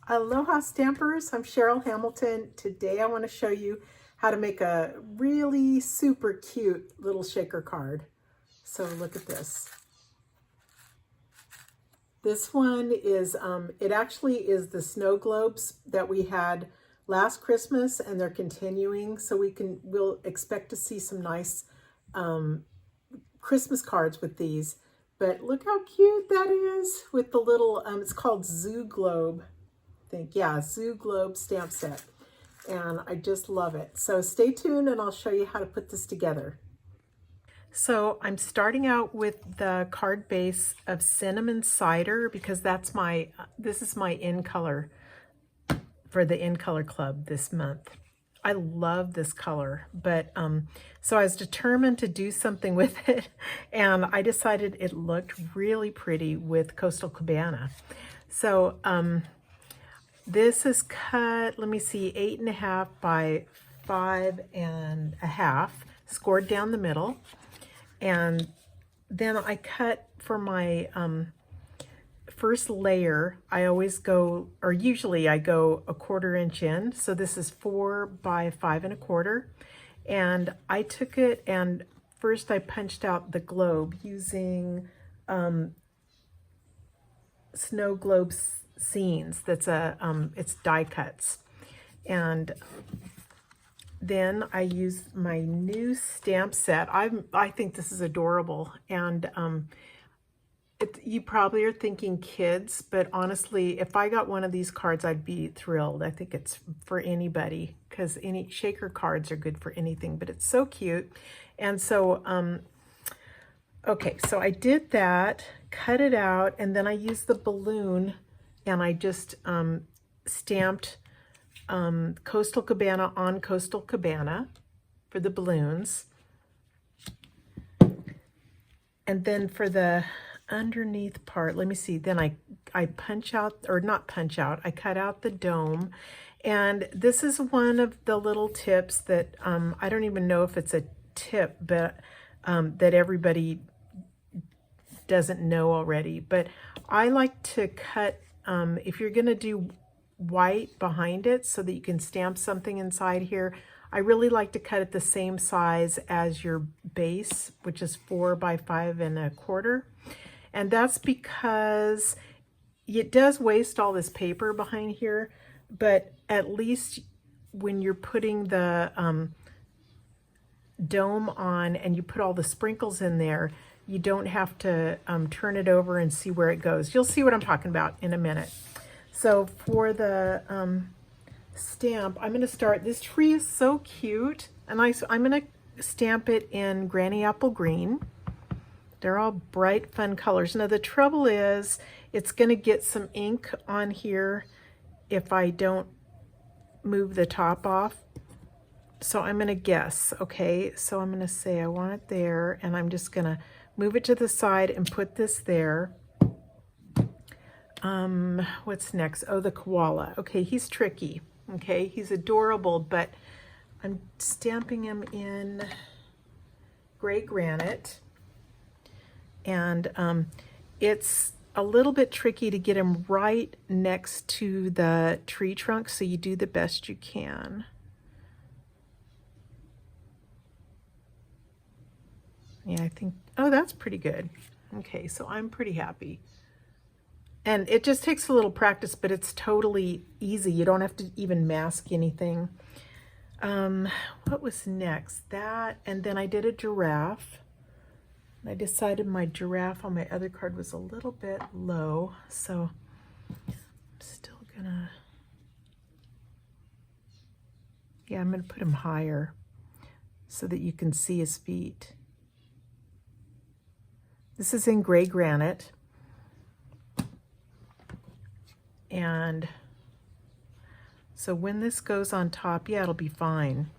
Aloha Stampers, I'm Cheryl Hamilton. Today I want to show you how to make a really super cute little shaker card. So look at this. This one is, it actually is the snow globes that we had last Christmas, and they're continuing. So we'll expect to see some nice Christmas cards with these. But look how cute that is with the little, it's called Zoo Globe. Yeah, Zoo Globe stamp set, and I just love it. So stay tuned and I'll show you how to put this together. So I'm starting out with the card base of Cinnamon Cider because that's this is my in color for the in color club this month. I love this color, but so I was determined to do something with it, and I decided it looked really pretty with Coastal Cabana. So this is cut, let me see, 8.5 by 5.5, scored down the middle. And then I cut for my first layer, I always go, or usually I go 1/4 inch in. So this is 4 by 5.25. And I took it and first I punched out the globe using Snow Globe Scenes. That's it's die cuts. And then I used my new stamp set. I think this is adorable. And you probably are thinking kids, but honestly, if I got one of these cards, I'd be thrilled. I think it's for anybody because any shaker cards are good for anything, but it's so cute. And so, okay, so I did that, cut it out, and then I used the balloon and I just stamped Coastal Cabana on Coastal Cabana for the balloons. And then for the underneath part, let me see, then I punch out, or not punch out, I cut out the dome. And this is one of the little tips that I don't even know if it's a tip, but that everybody doesn't know already. But I like to cut, if you're gonna do white behind it so that you can stamp something inside here, I really like to cut it the same size as your base, which is 4 by 5.25. And that's because it does waste all this paper behind here, but at least when you're putting the dome on and you put all the sprinkles in there, you don't have to turn it over and see where it goes. You'll see what I'm talking about in a minute. So for the stamp, I'm going to start, this tree is so cute, and I'm going to stamp it in Granny Apple Green. They're all bright, fun colors. Now the trouble is, it's going to get some ink on here if I don't move the top off. So I'm going to guess, okay? So I'm going to say I want it there, and I'm just going to move it to the side and put this there. What's next? Oh, the koala. Okay, he's tricky. Okay, he's adorable, but I'm stamping him in gray granite. And it's a little bit tricky to get him right next to the tree trunk, so you do the best you can. Yeah, I think, oh, that's pretty good. Okay, so I'm pretty happy. And it just takes a little practice, but it's totally easy. You don't have to even mask anything. What was next? That, and then I did a giraffe. I decided my giraffe on my other card was a little bit low, so I'm still gonna, yeah, I'm gonna put him higher so that you can see his feet. This is in gray granite. And so when this goes on top, yeah, it'll be fine.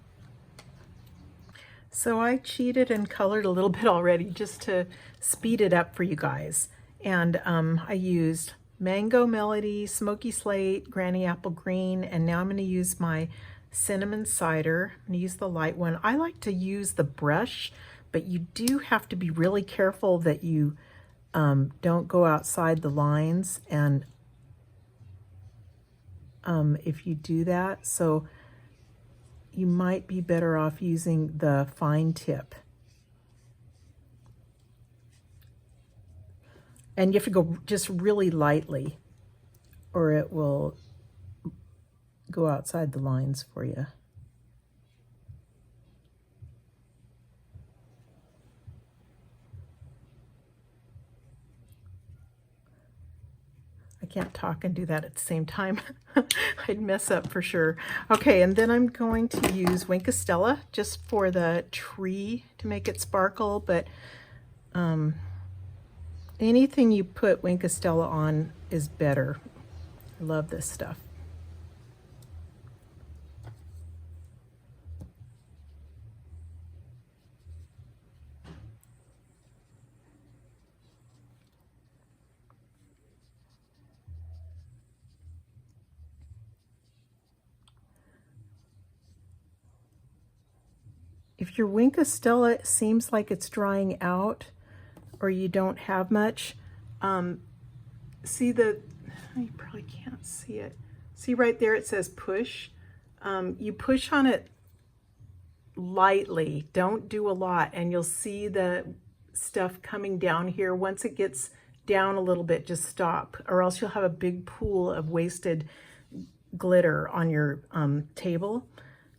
So I cheated and colored a little bit already just to speed it up for you guys. And I used Mango Melody, Smoky Slate, Granny Apple Green, and now I'm going to use my cinnamon cider. I'm going to use the light one. I like to use the brush, but you do have to be really careful that you don't go outside the lines, and if you do that, so you might be better off using the fine tip. And you have to go just really lightly, or it will go outside the lines for you. I can't talk and do that at the same time. I'd mess up for sure. Okay, and then I'm going to use Wink of Stella just for the tree to make it sparkle, but anything you put Wink of Stella on is better. I love this stuff. If your Wink of Stella seems like it's drying out or you don't have much, see you probably can't see it. See right there it says push. You push on it lightly, don't do a lot, and you'll see the stuff coming down here. Once it gets down a little bit, just stop, or else you'll have a big pool of wasted glitter on your table.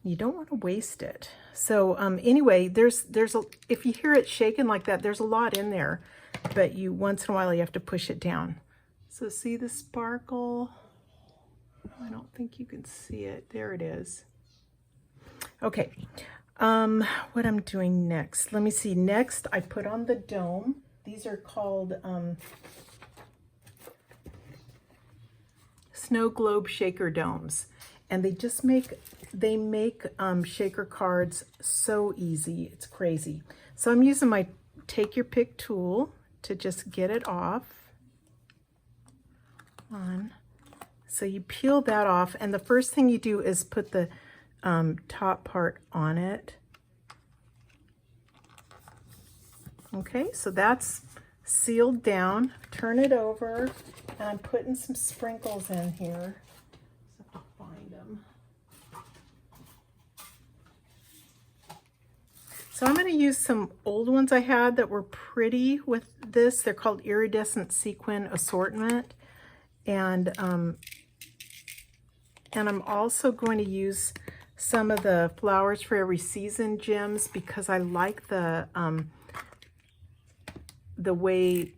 You don't want to waste it. So anyway, if you hear it shaking like that, there's a lot in there, but once in a while you have to push it down. So see the sparkle? I don't think you can see it. There it is. Okay, what I'm doing next. Let me see. Next, I put on the dome. These are called Snow Globe Shaker Domes, and they make shaker cards so easy. It's crazy. So I'm using my take your pick tool to just get it off. So you peel that off, and the first thing you do is put the top part on it. Okay, so that's sealed down. Turn it over, and I'm putting some sprinkles in here. So I have to find them. So I'm going to use some old ones I had that were pretty with this. They're called Iridescent Sequin Assortment. And I'm also going to use some of the Flowers for Every Season gems because I like the way,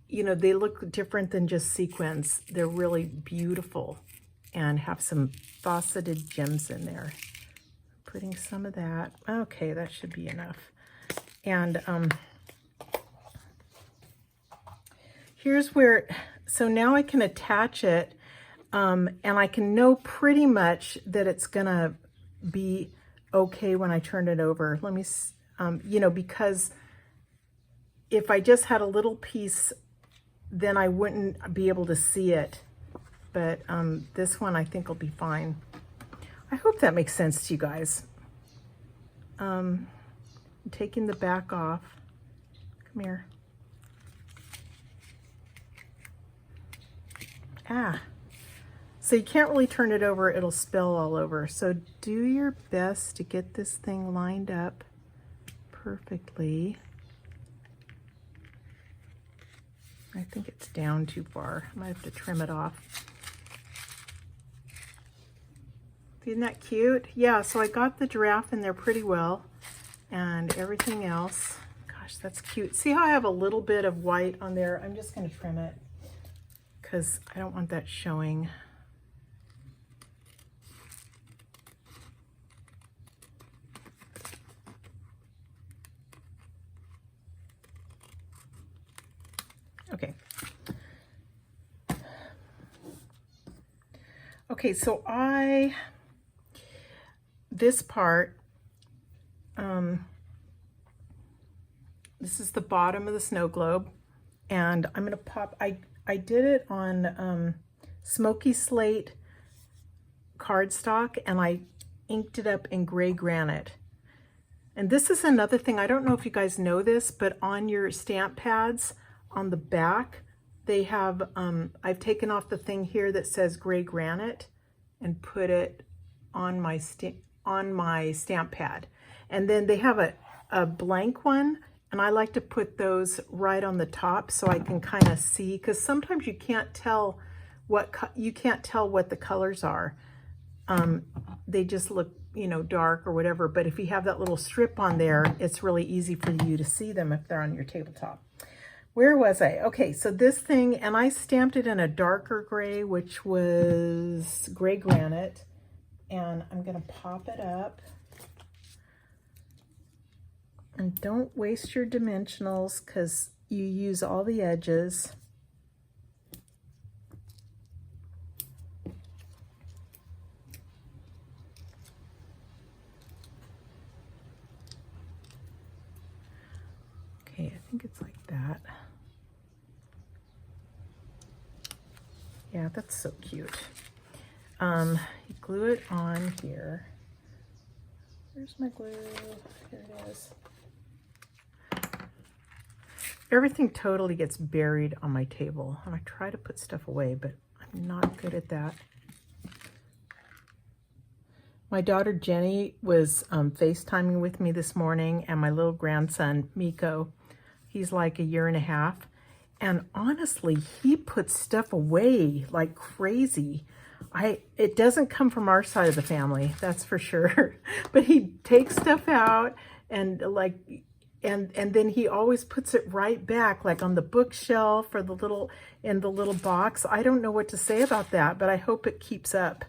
you know, they look different than just sequins. They're really beautiful and have some faceted gems in there. Putting some of that. Okay, that should be enough. And here's where, so now I can attach it, and I can know pretty much that it's gonna be okay when I turn it over. Let me, you know, because if I just had a little piece, then I wouldn't be able to see it. But this one I think will be fine. I hope that makes sense to you guys. I'm taking the back off. Come here. So you can't really turn it over, it'll spill all over. So do your best to get this thing lined up perfectly. I think it's down too far. I might have to trim it off. Isn't that cute? Yeah, so I got the giraffe in there pretty well and everything else. Gosh, that's cute. See how I have a little bit of white on there? I'm just going to trim it because I don't want that showing. Okay. Okay, so this part, this is the bottom of the snow globe, and I'm going to pop, I did it on Smoky Slate cardstock and I inked it up in gray granite. And this is another thing, I don't know if you guys know this, but on your stamp pads on the back, they have, I've taken off the thing here that says gray granite and put it on my stamp pad. And then they have a blank one, and I like to put those right on the top so I can kind of see, because sometimes you can't tell what the colors are. They just look, you know, dark or whatever, but if you have that little strip on there, it's really easy for you to see them if they're on your tabletop. Where was I? Okay, so this thing, and I stamped it in a darker gray, which was gray granite, and I'm gonna pop it up. And don't waste your dimensionals because you use all the edges. Okay, I think it's like that. Yeah, that's so cute. You glue it on here. Where's my glue? Here it is. Everything totally gets buried on my table. And I try to put stuff away, but I'm not good at that. My daughter Jenny was FaceTiming with me this morning, and my little grandson, Miko, he's like 1.5 years. And honestly, he puts stuff away like crazy. It doesn't come from our side of the family, that's for sure. But he takes stuff out and and then he always puts it right back, like on the bookshelf or in the little box. I don't know what to say about that, but I hope it keeps up.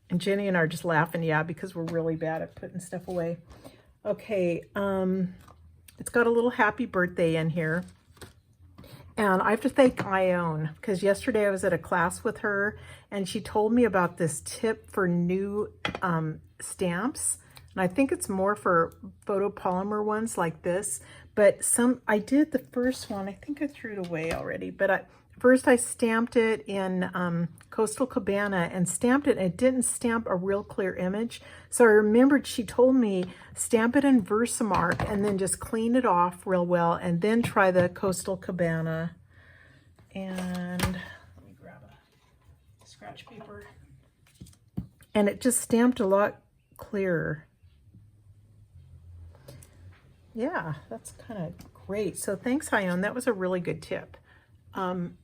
And Jenny and I are just laughing, yeah, because we're really bad at putting stuff away. Okay, it's got a little happy birthday in here. And I have to thank Ione, because yesterday I was at a class with her and she told me about this tip for new stamps. And I think it's more for photopolymer ones like this. But I did the first one, I think I threw it away already, but first I stamped it in Coastal Cabana and stamped it, and it didn't stamp a real clear image. So I remembered she told me stamp it in Versamark and then just clean it off real well and then try the Coastal Cabana. And let me grab a scratch paper. And it just stamped a lot clearer. Yeah, that's kind of great. So thanks, Ione. That was a really good tip. And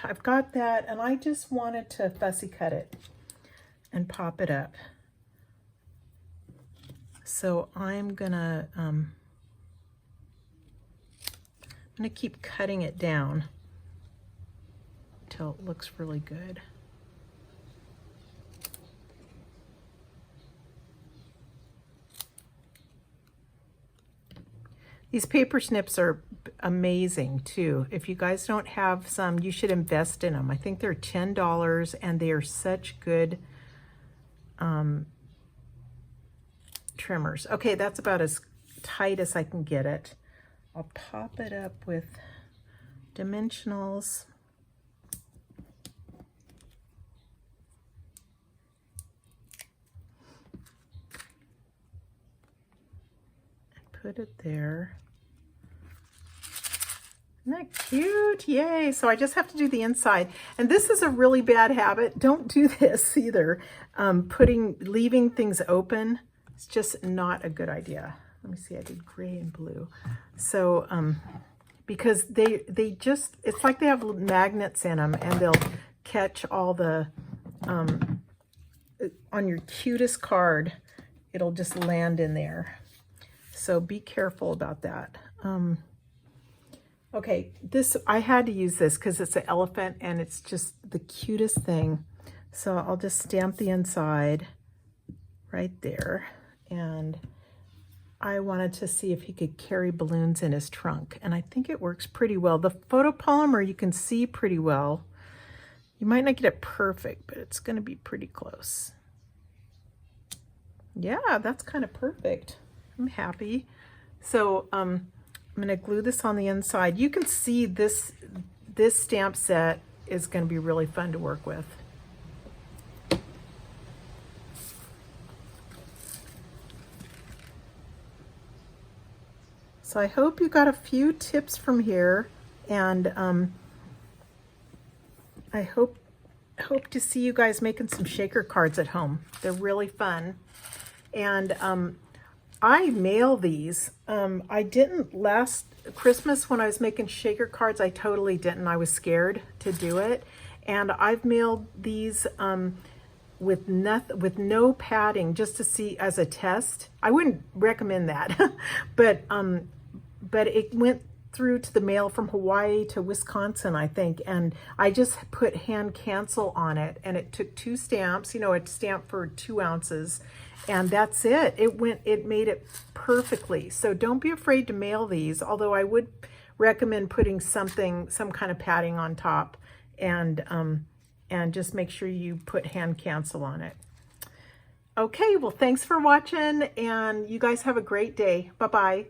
I've got that, and I just wanted to fussy cut it and pop it up. So I'm gonna keep cutting it down until it looks really good. These paper snips are amazing too. If you guys don't have some, you should invest in them. I think they're $10 and they are such good trimmers. Okay, that's about as tight as I can get it. I'll pop it up with dimensionals. And put it there. Isn't that cute? Yay. So I just have to do the inside. And this is a really bad habit. Don't do this either. Leaving things open. It's just not a good idea. Let me see, I did gray and blue. So, because they just, it's like they have magnets in them and they'll catch all the, on your cutest card, it'll just land in there. So be careful about that. Okay, I had to use this because it's an elephant and it's just the cutest thing. So I'll just stamp the inside right there. And I wanted to see if he could carry balloons in his trunk. And I think it works pretty well. The photopolymer you can see pretty well. You might not get it perfect, but it's going to be pretty close. Yeah, that's kind of perfect. I'm happy. So, I'm going to glue this on the inside. You can see this stamp set is going to be really fun to work with. So I hope you got a few tips from here, and I hope to see you guys making some shaker cards at home. They're really fun. And I mail these. I didn't last Christmas when I was making shaker cards. I totally didn't. I was scared to do it. And I've mailed these with no padding, just to see as a test. I wouldn't recommend that, but it went through to the mail from Hawaii to Wisconsin, I think, and I just put hand cancel on it, and it took 2 stamps, you know, a stamp for 2 ounces, and that's it. It made it perfectly. So don't be afraid to mail these, although I would recommend putting some kind of padding on top, and just make sure you put hand cancel on it. Okay, well, thanks for watching, and you guys have a great day. Bye-bye.